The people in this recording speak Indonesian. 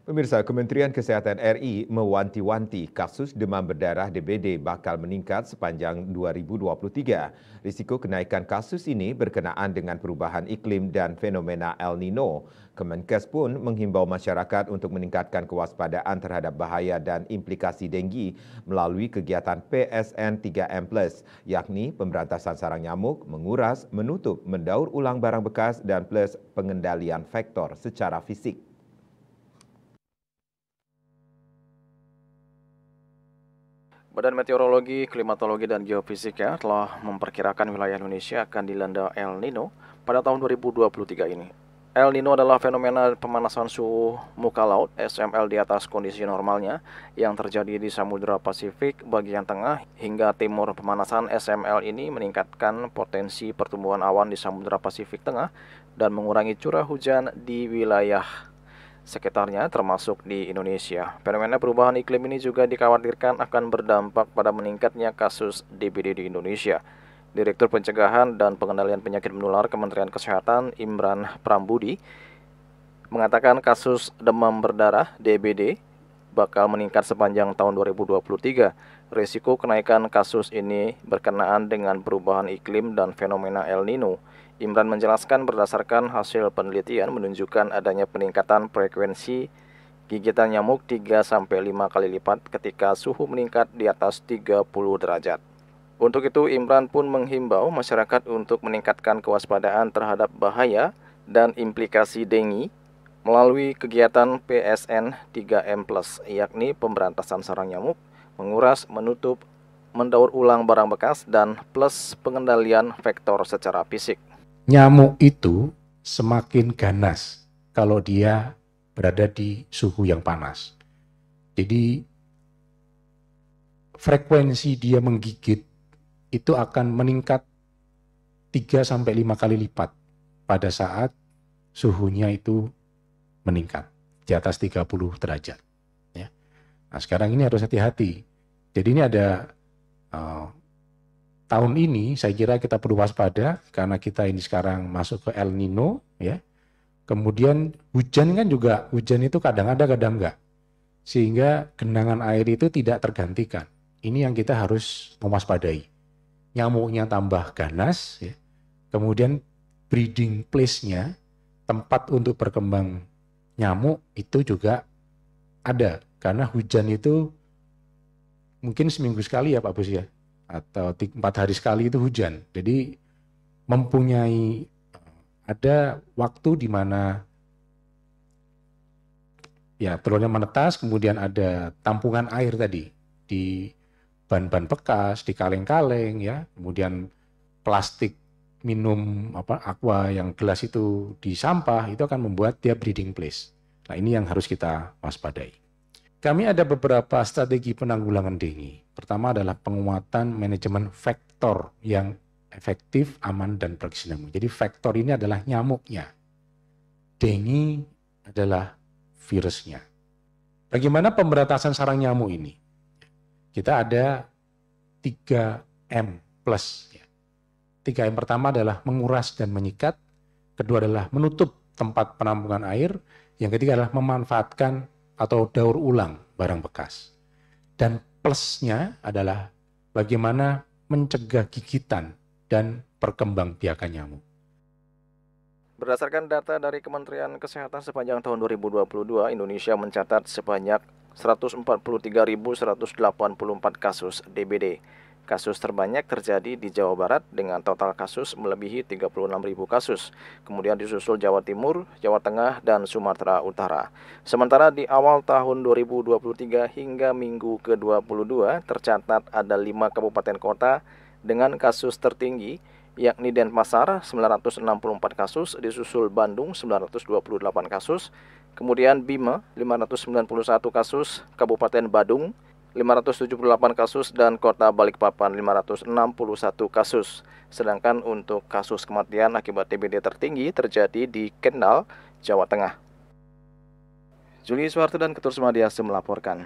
Pemirsa, Kementerian Kesehatan RI mewanti-wanti kasus demam berdarah DBD bakal meningkat sepanjang 2023. Risiko kenaikan kasus ini berkenaan dengan perubahan iklim dan fenomena El Nino. Kemenkes pun menghimbau masyarakat untuk meningkatkan kewaspadaan terhadap bahaya dan implikasi denggi melalui kegiatan PSN 3M+, yakni pemberantasan sarang nyamuk, menguras, menutup, mendaur ulang barang bekas, dan plus pengendalian vektor secara fisik. Badan Meteorologi, Klimatologi, dan Geofisika telah memperkirakan wilayah Indonesia akan dilanda El Nino pada tahun 2023 ini. El Nino adalah fenomena pemanasan suhu muka laut (SML) di atas kondisi normalnya yang terjadi di Samudra Pasifik bagian tengah hingga timur. Pemanasan SML ini meningkatkan potensi pertumbuhan awan di Samudra Pasifik Tengah dan mengurangi curah hujan di wilayah sekitarnya termasuk di Indonesia. Fenomena perubahan iklim ini juga dikhawatirkan akan berdampak pada meningkatnya kasus DBD di Indonesia. Direktur Pencegahan dan Pengendalian Penyakit Menular Kementerian Kesehatan Imran Prambudi mengatakan kasus demam berdarah DBD bakal meningkat sepanjang tahun 2023. Risiko kenaikan kasus ini berkenaan dengan perubahan iklim dan fenomena El Nino. Imran menjelaskan berdasarkan hasil penelitian menunjukkan adanya peningkatan frekuensi gigitan nyamuk 3-5 kali lipat ketika suhu meningkat di atas 30 derajat. Untuk itu, Imran pun menghimbau masyarakat untuk meningkatkan kewaspadaan terhadap bahaya dan implikasi dengue melalui kegiatan PSN 3M+, yakni pemberantasan sarang nyamuk, menguras, menutup, mendaur ulang barang bekas, dan plus pengendalian vektor secara fisik. Nyamuk itu semakin ganas kalau dia berada di suhu yang panas. Jadi frekuensi dia menggigit itu akan meningkat 3-5 kali lipat pada saat suhunya itu meningkat di atas 30 derajat. Ya. Nah, sekarang ini harus hati-hati. Jadi ini ada tahun ini saya kira kita perlu waspada karena kita ini sekarang masuk ke El Nino, ya. Kemudian hujan kan juga, hujan itu kadang ada kadang enggak. Sehingga genangan air itu tidak tergantikan. Ini yang kita harus mewaspadai. Nyamuknya tambah ganas, ya. Kemudian breeding place-nya, tempat untuk berkembang nyamuk itu juga ada. Karena hujan itu mungkin seminggu sekali ya Pak Bus ya, atau 4 hari sekali itu hujan. Jadi mempunyai ada waktu di mana ya telurnya menetas, kemudian ada tampungan air tadi di ban-ban bekas, di kaleng-kaleng ya, kemudian plastik minum aqua yang gelas itu di sampah, itu akan membuat dia breeding place. Nah, ini yang harus kita waspadai. Kami ada beberapa strategi penanggulangan dengue. Pertama adalah penguatan manajemen vektor yang efektif, aman, dan berkesinambungan. Jadi vektor ini adalah nyamuknya. Dengue adalah virusnya. Bagaimana pemberantasan sarang nyamuk ini? Kita ada 3M+. 3M pertama adalah menguras dan menyikat. Kedua adalah menutup tempat penampungan air. Yang ketiga adalah memanfaatkan atau daur ulang barang bekas. Dan plusnya adalah bagaimana mencegah gigitan dan perkembangbiakan nyamuk. Berdasarkan data dari Kementerian Kesehatan sepanjang tahun 2022, Indonesia mencatat sebanyak 143.184 kasus DBD. Kasus terbanyak terjadi di Jawa Barat dengan total kasus melebihi 36.000 kasus. Kemudian disusul Jawa Timur, Jawa Tengah, dan Sumatera Utara. Sementara di awal tahun 2023 hingga minggu ke-22 tercatat ada 5 kabupaten kota dengan kasus tertinggi, yakni Denpasar 964 kasus, disusul Bandung 928 kasus, kemudian Bima 591 kasus, Kabupaten Badung 578 kasus, dan Kota Balikpapan 561 kasus. Sedangkan untuk kasus kematian akibat DBD tertinggi terjadi di Kendal, Jawa Tengah. Juli Suharto dan Ketur Sumadiasa melaporkan.